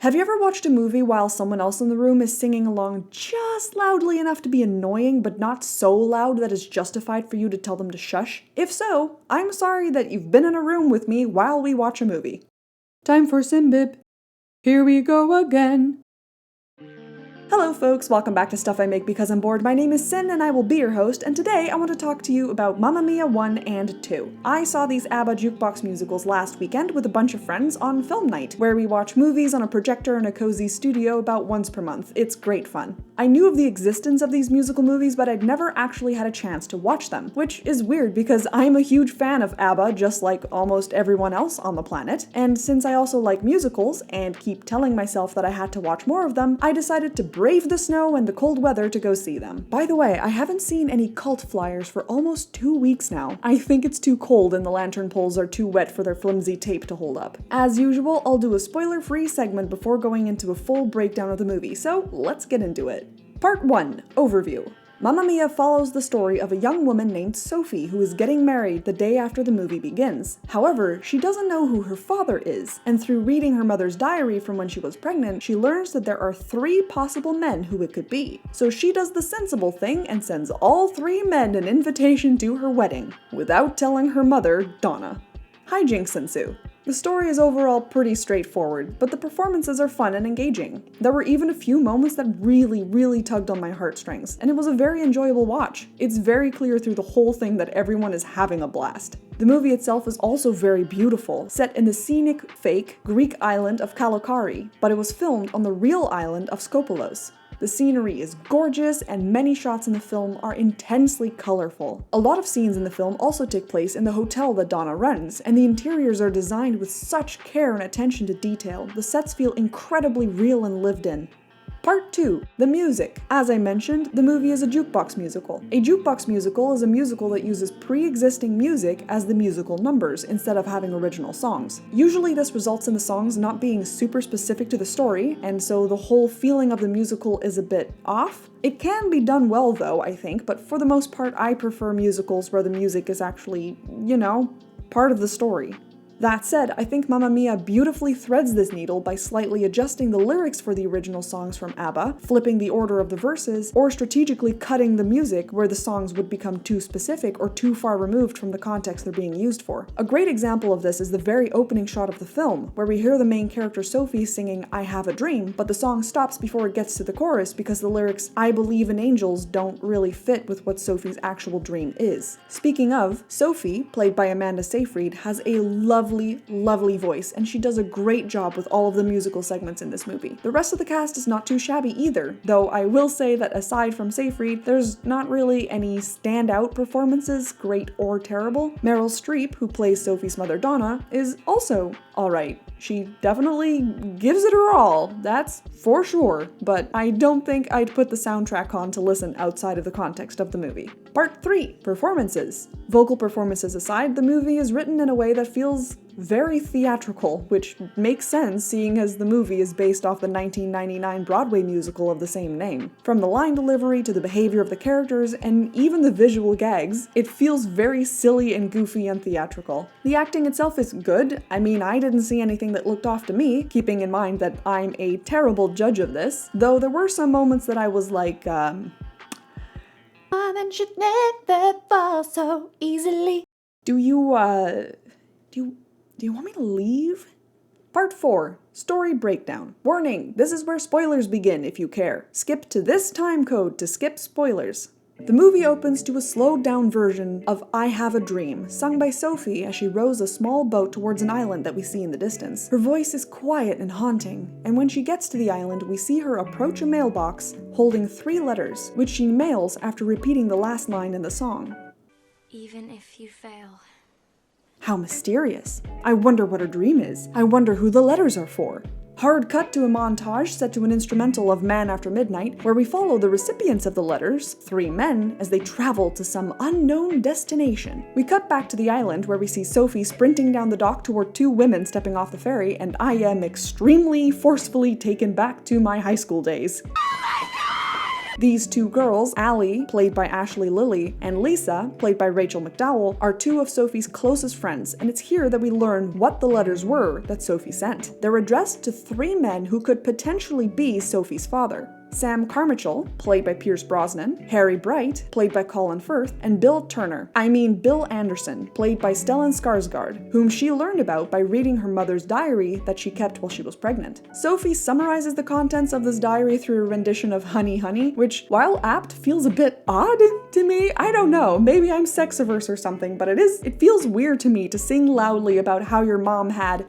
Have you ever watched a movie while someone else in the room is singing along just loudly enough to be annoying, but not so loud that it's justified for you to tell them to shush? If so, I'm sorry that you've been in a room with me while we watch a movie. Time for SIMBIB. Here we go again. Hello folks, welcome back to Stuff I Make Because I'm Bored. My name is Sin and I will be your host, and today I want to talk to you about Mamma Mia 1 and 2. I saw these ABBA jukebox musicals last weekend with a bunch of friends on film night, where we watch movies on a projector in a cozy studio about once per month. It's great fun. I knew of the existence of these musical movies, but I'd never actually had a chance to watch them, which is weird because I'm a huge fan of ABBA just like almost everyone else on the planet, and since I also like musicals and keep telling myself that I had to watch more of them, I decided to brave the snow and the cold weather to go see them. By the way, I haven't seen any cult flyers for almost 2 weeks now. I think it's too cold and the lantern poles are too wet for their flimsy tape to hold up. As usual, I'll do a spoiler-free segment before going into a full breakdown of the movie, so let's get into it. Part 1. Overview. Mamma Mia follows the story of a young woman named Sophie who is getting married the day after the movie begins. However, she doesn't know who her father is, and through reading her mother's diary from when she was pregnant, she learns that there are 3 possible men who it could be. So she does the sensible thing and sends all 3 men an invitation to her wedding, without telling her mother, Donna. Hijinks ensue. The story is overall pretty straightforward, but the performances are fun and engaging. There were even a few moments that really tugged on my heartstrings, and it was a very enjoyable watch. It's very clear through the whole thing that everyone is having a blast. The movie itself is also very beautiful, set in the scenic, fake, Greek island of Kalokari, but it was filmed on the real island of Skopelos. The scenery is gorgeous, and many shots in the film are intensely colorful. A lot of scenes in the film also take place in the hotel that Donna runs, and the interiors are designed with such care and attention to detail. The sets feel incredibly real and lived in. Part 2. The music. As I mentioned, the movie is a jukebox musical. A jukebox musical is a musical that uses pre-existing music as the musical numbers instead of having original songs. Usually this results in the songs not being super specific to the story, and so the whole feeling of the musical is a bit off. It can be done well though, I think, but for the most part I prefer musicals where the music is actually, part of the story. That said, I think Mamma Mia beautifully threads this needle by slightly adjusting the lyrics for the original songs from ABBA, flipping the order of the verses, or strategically cutting the music where the songs would become too specific or too far removed from the context they're being used for. A great example of this is the very opening shot of the film, where we hear the main character Sophie singing "I Have a Dream," but the song stops before it gets to the chorus because the lyrics "I believe in angels" don't really fit with what Sophie's actual dream is. Speaking of, Sophie, played by Amanda Seyfried, has a lovely voice, and she does a great job with all of the musical segments in this movie. The rest of the cast is not too shabby either, though I will say that aside from Seyfried, there's not really any standout performances, great or terrible. Meryl Streep, who plays Sophie's mother Donna, is also alright. She definitely gives it her all, that's for sure, but I don't think I'd put the soundtrack on to listen outside of the context of the movie. Part 3. Performances. Vocal performances aside, the movie is written in a way that feels very theatrical, which makes sense seeing as the movie is based off the 1999 Broadway musical of the same name. From the line delivery to the behavior of the characters and even the visual gags, it feels very silly and goofy and theatrical. The acting itself is good. I mean, I didn't see anything that looked off to me, keeping in mind that I'm a terrible judge of this, though there were some moments that I was like, Women should never fall so easily. Do you want me to leave? Part 4. Story breakdown. Warning, this is where spoilers begin if you care. Skip to this time code to skip spoilers. The movie opens to a slowed down version of "I Have a Dream," sung by Sophie as she rows a small boat towards an island that we see in the distance. Her voice is quiet and haunting, and when she gets to the island, we see her approach a mailbox holding 3 letters, which she mails after repeating the last line in the song. Even if you fail. How mysterious. I wonder what her dream is. I wonder who the letters are for. Hard cut to a montage set to an instrumental of Man After Midnight, where we follow the recipients of the letters, 3 men, as they travel to some unknown destination. We cut back to the island where we see Sophie sprinting down the dock toward 2 women stepping off the ferry, and I am extremely forcefully taken back to my high school days. These two girls, Allie, played by Ashley Lilly, and Lisa, played by Rachel McDowell, are two of Sophie's closest friends, and it's here that we learn what the letters were that Sophie sent. They're addressed to three men who could potentially be Sophie's father. Sam Carmichael, played by Pierce Brosnan, Harry Bright, played by Colin Firth, and Bill Anderson, played by Stellan Skarsgård, whom she learned about by reading her mother's diary that she kept while she was pregnant. Sophie summarizes the contents of this diary through a rendition of Honey Honey, which, while apt, feels a bit odd to me. I don't know, maybe I'm sex-averse or something, but it feels weird to me to sing loudly about how your mom had ...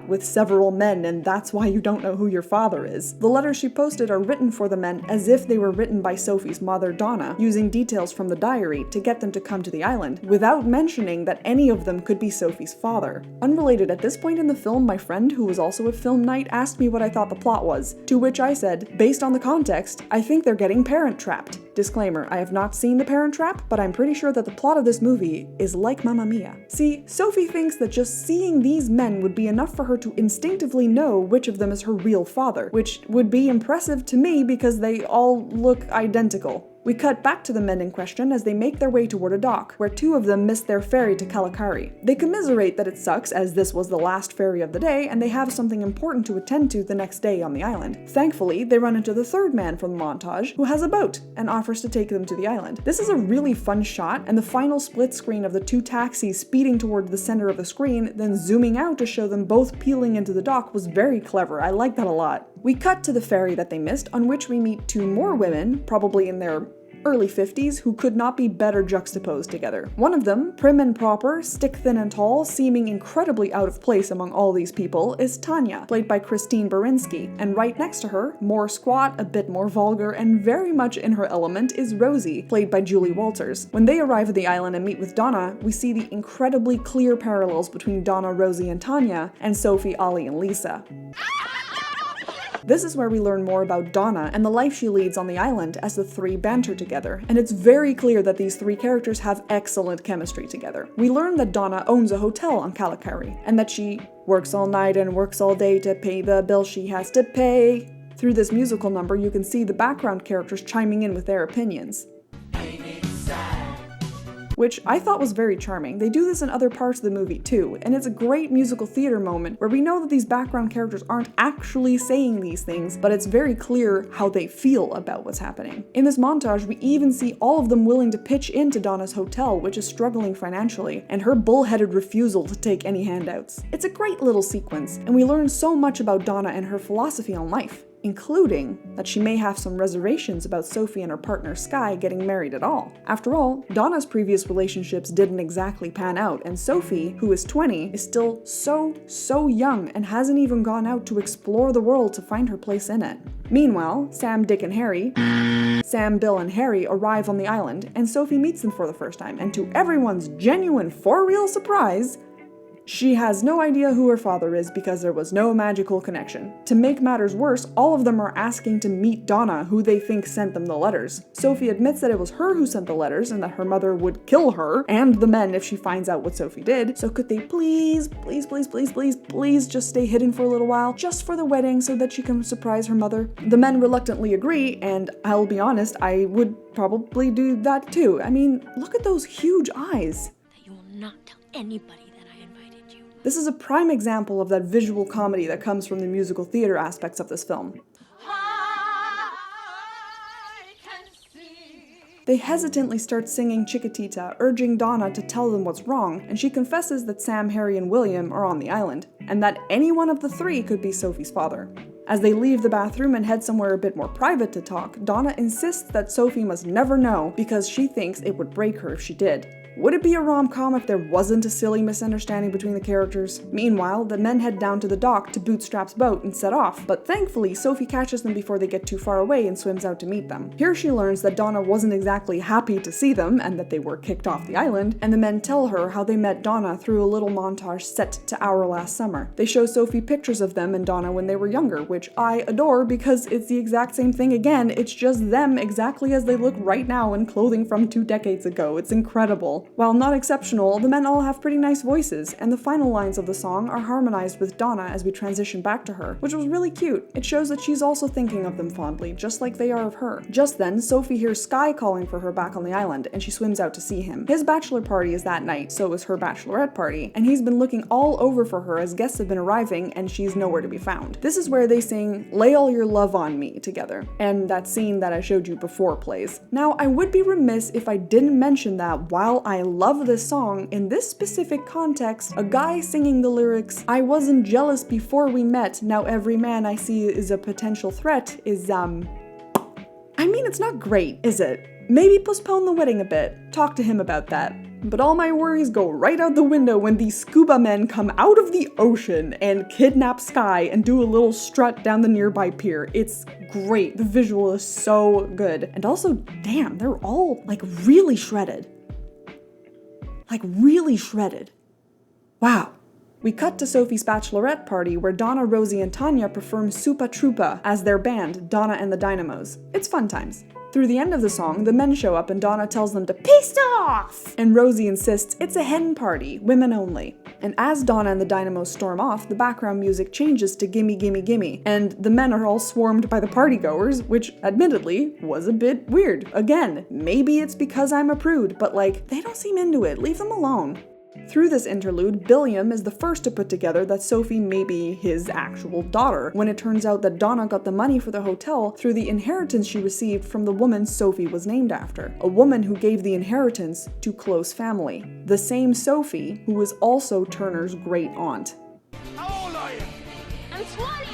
with several men, and that's why you don't know who your father is. The letters she posted are written for the men as if they were written by Sophie's mother, Donna, using details from the diary to get them to come to the island, without mentioning that any of them could be Sophie's father. Unrelated, at this point in the film, my friend, who was also at film night, asked me what I thought the plot was, to which I said, based on the context, I think they're getting parent-trapped. Disclaimer, I have not seen The Parent Trap, but I'm pretty sure that the plot of this movie is like Mamma Mia. See, Sophie thinks that just seeing these men would be enough for her to instinctively know which of them is her real father, which would be impressive to me because they all look identical. We cut back to the men in question as they make their way toward a dock, where two of them miss their ferry to Kalakari. They commiserate that it sucks, as this was the last ferry of the day, and they have something important to attend to the next day on the island. Thankfully, they run into the third man from the montage, who has a boat, and offers to take them to the island. This is a really fun shot, and the final split screen of the two taxis speeding toward the center of the screen, then zooming out to show them both peeling into the dock was very clever. I like that a lot. We cut to the ferry that they missed, on which we meet two more women, probably in their early 50s, who could not be better juxtaposed together. One of them, prim and proper, stick thin and tall, seeming incredibly out of place among all these people, is Tanya, played by Christine Baranski, and right next to her, more squat, a bit more vulgar, and very much in her element, is Rosie, played by Julie Walters. When they arrive at the island and meet with Donna, we see the incredibly clear parallels between Donna, Rosie, and Tanya, and Sophie, Ollie, and Lisa. This is where we learn more about Donna and the life she leads on the island as the three banter together, and it's very clear that these three characters have excellent chemistry together. We learn that Donna owns a hotel on Kalakari, and that she works all night and works all day to pay the bill she has to pay. Through this musical number, you can see the background characters chiming in with their opinions, which I thought was very charming. They do this in other parts of the movie too, and it's a great musical theater moment where we know that these background characters aren't actually saying these things, but it's very clear how they feel about what's happening. In this montage, we even see all of them willing to pitch into Donna's hotel, which is struggling financially, and her bullheaded refusal to take any handouts. It's a great little sequence, and we learn so much about Donna and her philosophy on life, including that she may have some reservations about Sophie and her partner Sky getting married at all. After all, Donna's previous relationships didn't exactly pan out, and Sophie, who is 20, is still so young and hasn't even gone out to explore the world to find her place in it. Meanwhile, Sam, Bill, and Harry arrive on the island, and Sophie meets them for the first time, and to everyone's genuine for-real surprise, she has no idea who her father is because there was no magical connection. To make matters worse, all of them are asking to meet Donna, who they think sent them the letters. Sophie admits that it was her who sent the letters and that her mother would kill her and the men if she finds out what Sophie did. So could they please just stay hidden for a little while, just for the wedding so that she can surprise her mother? The men reluctantly agree, and I'll be honest, I would probably do that too. I mean, look at those huge eyes. That you will not tell anybody. This is a prime example of that visual comedy that comes from the musical theater aspects of this film. They hesitantly start singing Chiquitita, urging Donna to tell them what's wrong, and she confesses that Sam, Harry, and William are on the island, and that any one of the three could be Sophie's father. As they leave the bathroom and head somewhere a bit more private to talk, Donna insists that Sophie must never know because she thinks it would break her if she did. Would it be a rom-com if there wasn't a silly misunderstanding between the characters? Meanwhile, the men head down to the dock to Bootstrap's boat and set off, but thankfully, Sophie catches them before they get too far away and swims out to meet them. Here she learns that Donna wasn't exactly happy to see them and that they were kicked off the island, and the men tell her how they met Donna through a little montage set to our last summer. They show Sophie pictures of them and Donna when they were younger, which I adore because it's the exact same thing again, it's just them exactly as they look right now in clothing from 2 decades ago. It's incredible. exceptional. While not exceptional, the men all have pretty nice voices, and the final lines of the song are harmonized with Donna as we transition back to her, which was really cute. It shows that she's also thinking of them fondly, just like they are of her. Just then, Sophie hears Sky calling for her back on the island, and she swims out to see him. His bachelor party is that night, so is her bachelorette party, and he's been looking all over for her as guests have been arriving, and she's nowhere to be found. This is where they sing "Lay All Your Love on Me" together, and that scene that I showed you before plays. Now, I would be remiss if I didn't mention that while I love this song, in this specific context, a guy singing the lyrics, "I wasn't jealous before we met, now every man I see is a potential threat," is, I mean, it's not great, is it? Maybe postpone the wedding a bit. Talk to him about that. But all my worries go right out the window when these scuba men come out of the ocean and kidnap Sky and do a little strut down the nearby pier. It's great. The visual is so good. And also, damn, they're all like really shredded. Like really shredded. Wow. We cut to Sophie's bachelorette party where Donna, Rosie, and Tanya perform Supa Trupa as their band, Donna and the Dynamos. It's fun times. Through the end of the song, the men show up and Donna tells them to peace off! And Rosie insists it's a hen party, women only. And as Donna and the Dynamos storm off, the background music changes to Gimme Gimme Gimme, and the men are all swarmed by the partygoers, which admittedly was a bit weird. Again, maybe it's because I'm a prude, but like, they don't seem into it, leave them alone. Through this interlude, Billiam is the first to put together that Sophie may be his actual daughter, when it turns out that Donna got the money for the hotel through the inheritance she received from the woman Sophie was named after, a woman who gave the inheritance to close family, the same Sophie who was also Turner's great aunt. How old are you? I'm 20.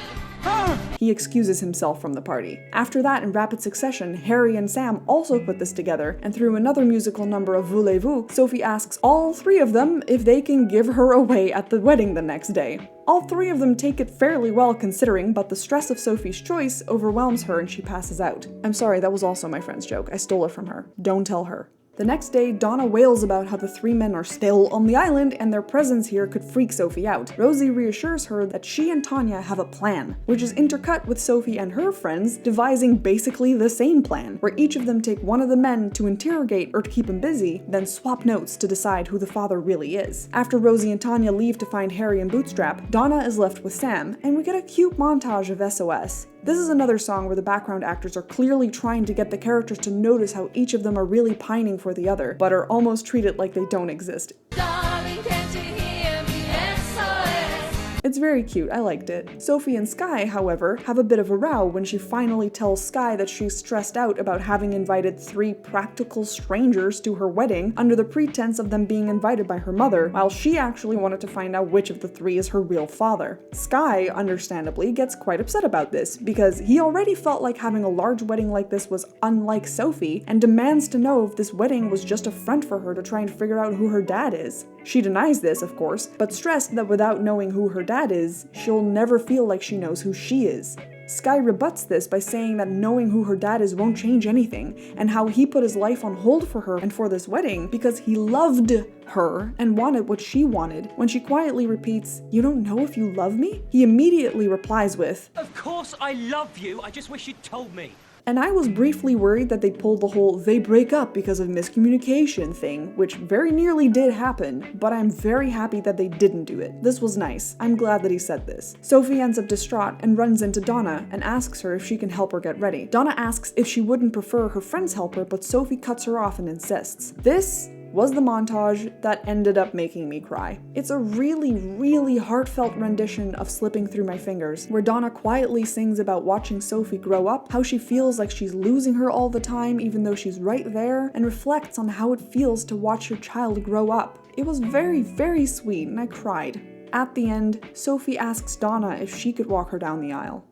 He excuses himself from the party. After that, in rapid succession, Harry and Sam also put this together, and through another musical number of Voulez-Vous, Sophie asks all three of them if they can give her away at the wedding the next day. All three of them take it fairly well considering, but the stress of Sophie's choice overwhelms her and she passes out. I'm sorry, that was also my friend's joke. I stole it from her. Don't tell her. The next day, Donna wails about how the three men are still on the island and their presence here could freak Sophie out. Rosie reassures her that she and Tanya have a plan, which is intercut with Sophie and her friends devising basically the same plan, where each of them take one of the men to interrogate or to keep him busy, then swap notes to decide who the father really is. After Rosie and Tanya leave to find Harry and Bootstrap, Donna is left with Sam, and we get a cute montage of SOS. This is another song where the background actors are clearly trying to get the characters to notice how each of them are really pining for the other, but are almost treated like they don't exist. Darling, can't you hear me? SOS. It's very cute, I liked it. Sophie and Sky, however, have a bit of a row when she finally tells Sky that she's stressed out about having invited 3 practical strangers to her wedding under the pretense of them being invited by her mother, while she actually wanted to find out which of the 3 is her real father. Sky, understandably, gets quite upset about this, because he already felt like having a large wedding like this was unlike Sophie, and demands to know if this wedding was just a front for her to try and figure out who her dad is. She denies this, of course, but stressed that without knowing who her dad is, she'll never feel like she knows who she is. Sky rebuts this by saying that knowing who her dad is won't change anything, and how he put his life on hold for her and for this wedding because he loved her and wanted what she wanted. When she quietly repeats, "You don't know if you love me?" he immediately replies with, "Of course I love you, I just wish you'd told me." And I was briefly worried that they pulled the whole "they break up because of miscommunication" thing, which very nearly did happen, but I'm very happy that they didn't do it. This was nice. I'm glad that he said this. Sophie ends up distraught and runs into Donna and asks her if she can help her get ready. Donna asks if she wouldn't prefer her friends help her, but Sophie cuts her off and insists. This was the montage that ended up making me cry. It's a really heartfelt rendition of Slipping Through My Fingers, where Donna quietly sings about watching Sophie grow up, how she feels like she's losing her all the time even though she's right there, and reflects on how it feels to watch your child grow up. It was very sweet and I cried. At the end, Sophie asks Donna if she could walk her down the aisle.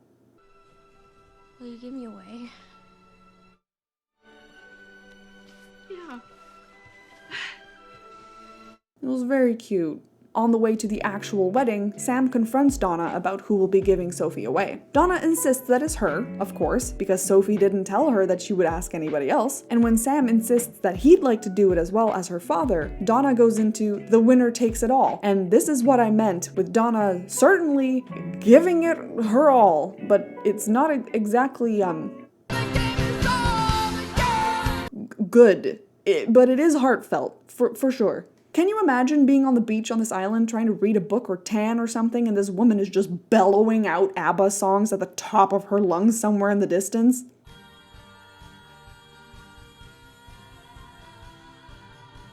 Will you give me away? Yeah. It was very cute. On the way to the actual wedding, Sam confronts Donna about who will be giving Sophie away. Donna insists that it's her, of course, because Sophie didn't tell her that she would ask anybody else, and when Sam insists that he'd like to do it as well as her father, Donna goes into "the winner takes it all." And this is what I meant with Donna certainly giving it her all, but it's not exactly, good. But it is heartfelt, For sure. Can you imagine being on the beach on this island trying to read a book or tan or something and this woman is just bellowing out ABBA songs at the top of her lungs somewhere in the distance?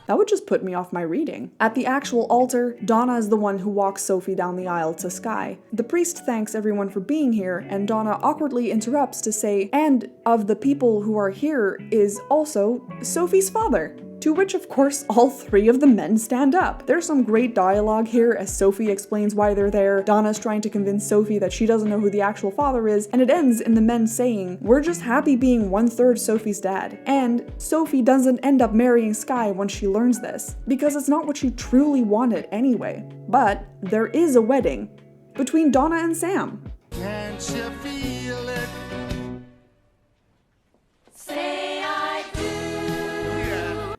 That would just put me off my reading. At the actual altar, Donna is the one who walks Sophie down the aisle to Sky. The priest thanks everyone for being here, and Donna awkwardly interrupts to say, and of the people who are here is also Sophie's father. To which, of course, all three of the men stand up. There's some great dialogue here as Sophie explains why they're there. Donna's trying to convince Sophie that she doesn't know who the actual father is, and it ends in the men saying, "We're just happy being 1/3 Sophie's dad." And Sophie doesn't end up marrying Sky once she learns this, because it's not what she truly wanted anyway. But there is a wedding between Donna and Sam. Can't you feel it? Say I do.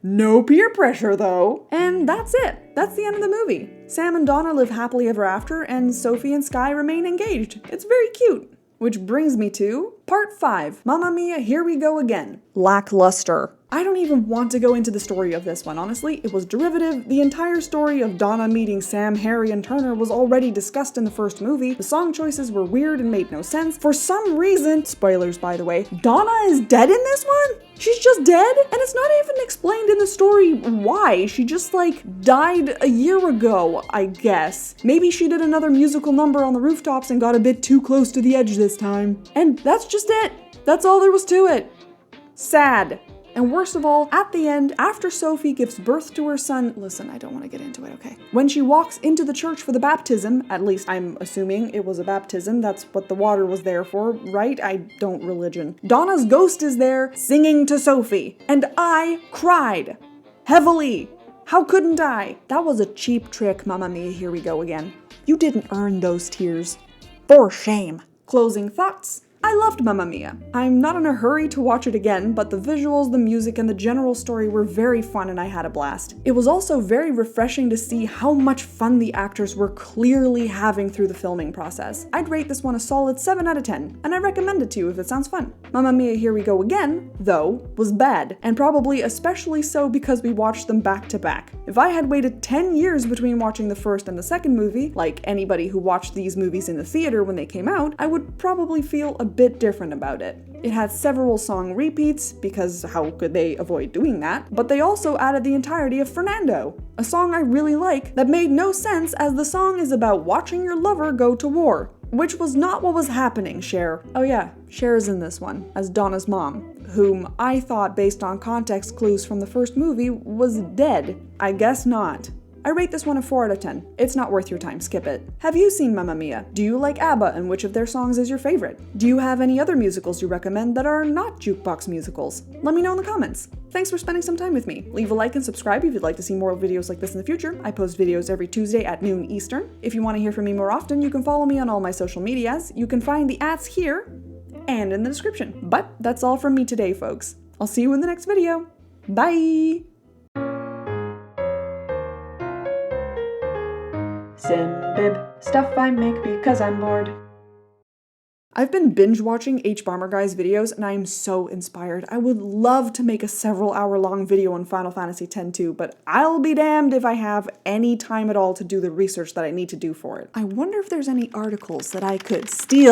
No peer pressure though. And that's it. That's the end of the movie. Sam and Donna live happily ever after, and Sophie and Sky remain engaged. It's very cute. Which brings me to part 5. Mamma Mia, Here We Go Again. Lackluster. I don't even want to go into the story of this one, honestly. It was derivative. The entire story of Donna meeting Sam, Harry, and Turner was already discussed in the first movie. The song choices were weird and made no sense. For some reason, spoilers by the way, Donna is dead in this one? She's just dead? And it's not even explained in the story why. She just died a year ago, I guess. Maybe she did another musical number on the rooftops and got a bit too close to the edge this time. And that's just it. That's all there was to it. Sad. And worst of all, at the end, after Sophie gives birth to her son, listen, I don't want to get into it, okay? When she walks into the church for the baptism, at least I'm assuming it was a baptism, that's what the water was there for, right? I don't religion. Donna's ghost is there singing to Sophie, and I cried. Heavily. How couldn't I? That was a cheap trick, Mamma Mia, Here We Go Again. You didn't earn those tears. For shame. Closing thoughts. I loved Mamma Mia. I'm not in a hurry to watch it again, but the visuals, the music, and the general story were very fun and I had a blast. It was also very refreshing to see how much fun the actors were clearly having through the filming process. I'd rate this one a solid 7 out of 10, and I recommend it to you if it sounds fun. Mamma Mia, Here We Go Again, though, was bad, and probably especially so because we watched them back to back. If I had waited 10 years between watching the first and the second movie, like anybody who watched these movies in the theater when they came out, I would probably feel a bit different about it. It had several song repeats, because how could they avoid doing that? But they also added the entirety of Fernando, a song I really like that made no sense as the song is about watching your lover go to war. Which was not what was happening, Cher. Oh yeah, Cher is in this one, as Donna's mom, whom I thought, based on context clues from the first movie, was dead. I guess not. I rate this one a 4 out of 10. It's not worth your time, skip it. Have you seen Mamma Mia? Do you like ABBA, and which of their songs is your favorite? Do you have any other musicals you recommend that are not jukebox musicals? Let me know in the comments. Thanks for spending some time with me. Leave a like and subscribe if you'd like to see more videos like this in the future. I post videos every Tuesday at noon Eastern. If you want to hear from me more often, you can follow me on all my social medias. You can find the @ here and in the description. But that's all from me today, folks. I'll see you in the next video. Bye! SIMBIB, stuff I make because I'm bored. I've been binge watching hBomberguy's videos and I am so inspired. I would love to make a several hour-long video on Final Fantasy X too, but I'll be damned if I have any time at all to do the research that I need to do for it. I wonder if there's any articles that I could steal.